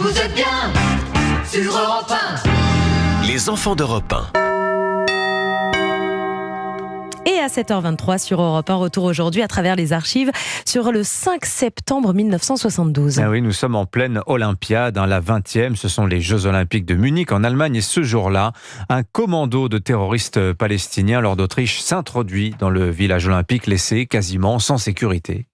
Vous êtes bien sur Europe 1. Les enfants d'Europe 1. Et à 7h23 sur Europe 1, retour aujourd'hui à travers les archives sur le 5 septembre 1972. Ah oui, nous sommes en pleine Olympiade, la 20e. Ce sont les Jeux Olympiques de Munich en Allemagne. Et ce jour-là, un commando de terroristes palestiniens lors d'Autriche s'introduit dans le village olympique laissé quasiment sans sécurité.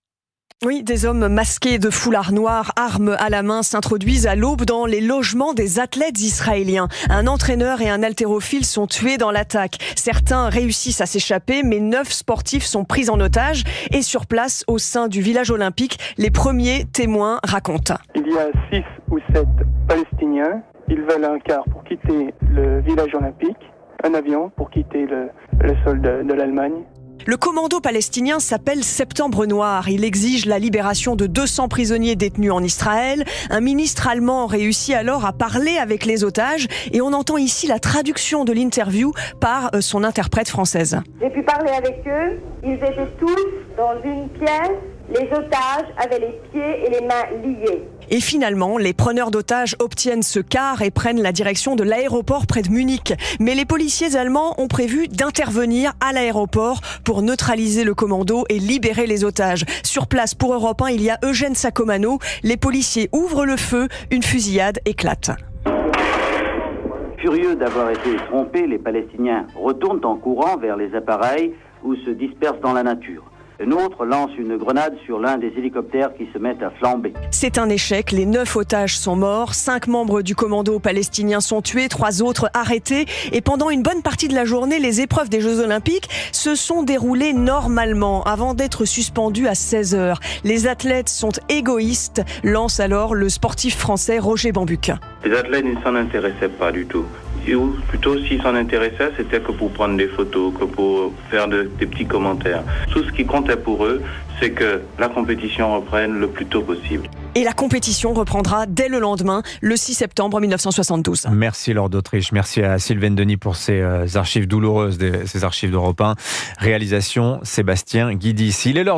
Oui, des hommes masqués de foulards noirs, armes à la main, s'introduisent à l'aube dans les logements des athlètes israéliens. Un entraîneur et un haltérophile sont tués dans l'attaque. Certains réussissent à s'échapper, mais 9 sportifs sont pris en otage. Et sur place, au sein du village olympique, les premiers témoins racontent. Il y a 6 ou 7 Palestiniens. Ils veulent un car pour quitter le village olympique, un avion pour quitter le sol de l'Allemagne. Le commando palestinien s'appelle Septembre Noir. Il exige la libération de 200 prisonniers détenus en Israël. Un ministre allemand réussit alors à parler avec les otages et on entend ici la traduction de l'interview par son interprète française. J'ai pu parler avec eux. Ils étaient tous dans une pièce. Les otages avaient les pieds et les mains liés. Et finalement, les preneurs d'otages obtiennent ce car et prennent la direction de l'aéroport près de Munich. Mais les policiers allemands ont prévu d'intervenir à l'aéroport pour neutraliser le commando et libérer les otages. Sur place, pour Europe 1, il y a Eugène Sacomano. Les policiers ouvrent le feu, une fusillade éclate. Furieux d'avoir été trompés, les Palestiniens retournent en courant vers les appareils ou se dispersent dans la nature. Un autre lance une grenade sur l'un des hélicoptères qui se mettent à flamber. C'est un échec, les 9 otages sont morts, 5 membres du commando palestinien sont tués, 3 autres arrêtés. Et pendant une bonne partie de la journée, les épreuves des Jeux Olympiques se sont déroulées normalement avant d'être suspendues à 16h. Les athlètes sont égoïstes, lance alors le sportif français Roger Bambuc. Les athlètes ne s'en intéressaient pas du tout. Ou plutôt, s'ils s'en intéressaient, c'était que pour prendre des photos, que pour faire des petits commentaires. Tout ce qui comptait pour eux, c'est que la compétition reprenne le plus tôt possible. Et la compétition reprendra dès le lendemain, le 6 septembre 1972. Merci Laure d'Autriche, merci à Sylvaine Denis pour ces archives douloureuses, ces archives d'Europe 1. Réalisation Sébastien Guidis. Il est l'heure